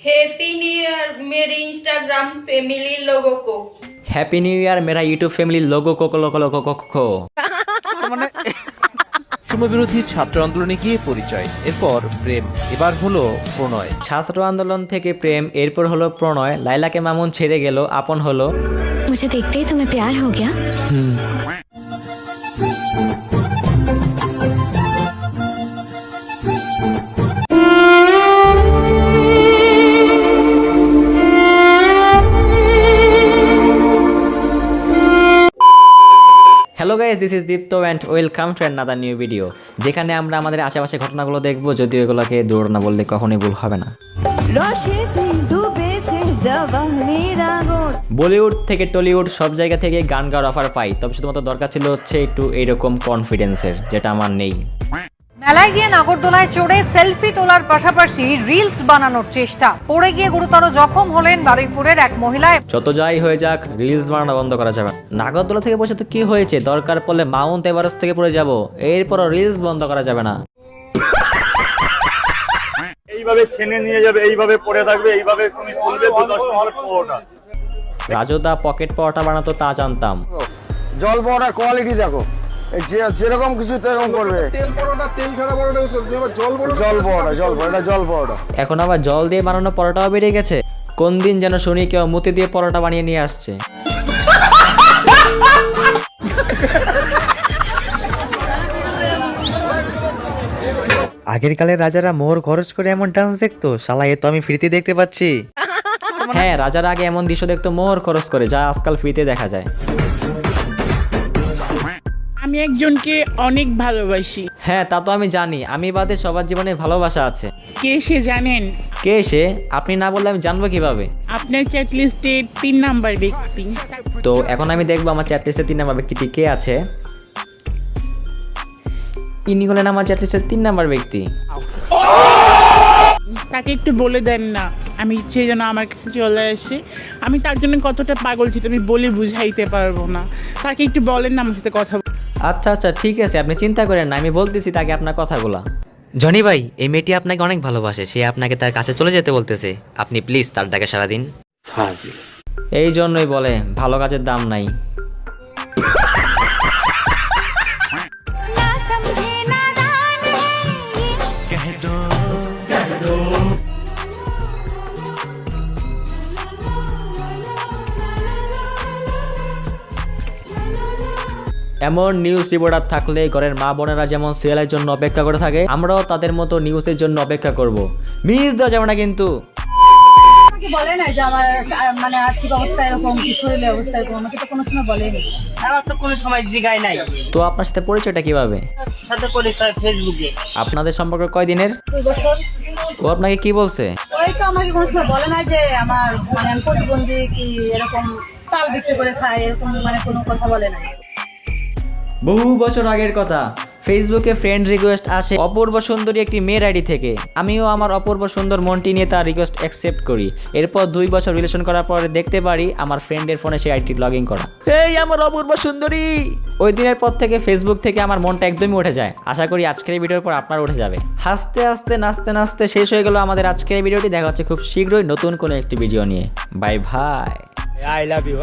Happy new year मेरे Instagram family लोगों को। हैप्पी न्यू ईयर मेरा यूट्यूब फैमिली लोगो को। মানে সমবিরোধী ছাত্র আন্দোলনে গিয়ে পরিচয়, এরপর প্রেম, এবার হলো প্রণয়। ছাত্র আন্দোলন থেকে প্রেম, এরপর হলো প্রণয়। লাইলাকে মামুন ছেড়ে গেল, আপন হলো। मुझे देखते ही तुम्हें प्यार हो गया। Hello guys, this is Dipto and welcome to another new video, যেখানে আমরা আমাদের আশেপাশে ঘটনাগুলো দেখবো, যদিও এগুলোকে দূর না বললে কখনোই ভুল হবে না। বলিউড থেকে টলিউড সব জায়গা থেকে গান গাওয়ার অফার পাই, তবে শুধুমাত্র দরকার ছিল হচ্ছে একটু এইরকম কনফিডেন্সের, যেটা আমার নেই। মেলায় গিয়ে নাগরদোলায় চড়ে সেলফি তোলার পাশাপাশি রিলস বানানোর চেষ্টা, পড়ে গিয়ে গুরুতর জখম হলেন বারুইপুরের এক মহিলা। যত যাই হয়ে যাক, রিলস বানানো বন্ধ করা যাবে না। নাগরদোলা থেকে বসে তো কি হয়েছে, দরকার পড়লে মাউন্ট এভারেস্ট থেকে পড়ে যাব, এরপরও রিলস বন্ধ করা যাবে না। এইভাবে ছেনে নিয়ে যাবে, এইভাবে পড়ে থাকবে, এইভাবে তুমি তুলবে 10 নম্বর পরোটা। রাজুদা পকেট পরোটা বানাতো তা জানতাম। জল পরোটার কোয়ালিটি দেখো, যেরকম কিছু সেরকম করবে। তেল পরোটা, তেল ছাড়া পরোটা, জল পরোটা। এখন আবার জল দিয়ে বানানো পরোটাও বেরিয়ে গেছে। কোন দিন যেন শুনি কেউ মুতি দিয়ে পরোটা বানিয়ে নিয়ে আসছে। আগের কালের রাজারা মোহর খরচ করে এমন ডান্স দেখতো, শালা এ তো আমি ফ্রিতে দেখতে পাচ্ছি। হ্যাঁ, রাজারা আগে এমন দৃশ্য দেখতো মোহর খরচ করে, যা আজকাল ফ্রিতে দেখা যায়। আমি একজনকে অনেক ভালোবাসি। হ্যাঁ, তা তো আমি জানি, আমি বাদে সবার জীবনে ভালোবাসা আছে। কে সে জানেন? কে সে? আপনি না বললে আমি জানবো কিভাবে? আপনার চ্যাট লিস্টে 3 নাম্বার ব্যক্তি। তো এখন আমি দেখবো আমার চ্যাট লিস্টে 3 নাম্বার ব্যক্তিটি কে আছে। ইনি হলেন আমার চ্যাট লিস্টের 3 নাম্বার ব্যক্তি। তাকে একটু বলে দেন না, আমি সেই জন্য আমার কাছে চলে আসে। আমি তার জন্য কতটা পাগল ছিল আমি বলে বুঝাইতে পারবো না। তাকে একটু বলেন না আমার সাথে কথা। আচ্ছা আচ্ছা, ঠিক আছে, আপনি চিন্তা করেন না, আমি বলতেছি তাকে আপনার কথাগুলা। জনি ভাই, এই মেয়েটি আপনাকে অনেক ভালোবাসে, সে আপনাকে তার কাছে চলে যেতে বলতেছে, আপনি প্লিজ তার ডাকে সাড়া দিন। এই জন্যই বলে ভালো কাজের দাম নাই। এমন নিউজ রিপোর্টার থাকলে ঘরের মা বোনেরা যেমন সিরিয়ালের জন্য অপেক্ষা করে থাকে, আমরাও তাদের মতো নিউজের জন্য অপেক্ষা করব। মিস দেওয়া যাবে না কিন্তু। বলে না যে আমার মানে আর্থিক অবস্থা এরকম, শরীরের অবস্থা এরকম, আমাকে তো কোনো সময় বলেনি। আমার তো কোনো সময় জিগায় নাই। তো আপনার সাথে পরিচয়টা কিভাবে? সাথে পরিচয় ফেসবুকে। আপনাদের সম্পর্ক কয়দিনের? 2 বছর। ও আপনাকে কি বলছে? ওই তো আমাকে কোনো সময় বলে না যে আমার মানে আমি প্রতিবন্ধী কি এরকম তাল বিক্রি করে খাই, এরকম মানে কোনো কথা বলে না। বহু বছর আগের কথা, ফেসবুকে ফ্রেন্ড রিকোয়েস্ট আসে অপূর্ব সুন্দরী একটি মেয়ের আইডি থেকে। আমিও আমার অপূর্ব সুন্দর মনটি নিয়ে তার রিকোয়েস্ট অ্যাকসেপ্ট করি। এরপর 2 বছর রিলেশন করার পরে দেখতে পারি আমার ফ্রেন্ডের ফোনে সেই আইডি লগ ইন করা। এই আমার অপূর্ব সুন্দরী! ওই দিনের পর থেকে ফেসবুক থেকে আমার মনটা একদমই উঠে যায়। আশা করি আজকের এই ভিডিওর পর আপনার উঠে যাবে। হাসতে হাসতে নাচতে নাচতে শেষ হয়ে গেল আমাদের আজকের এই ভিডিওটি। দেখা হচ্ছে খুব শীঘ্রই নতুন কোনো একটি ভিডিও নিয়ে। বাই ভাই। I love you.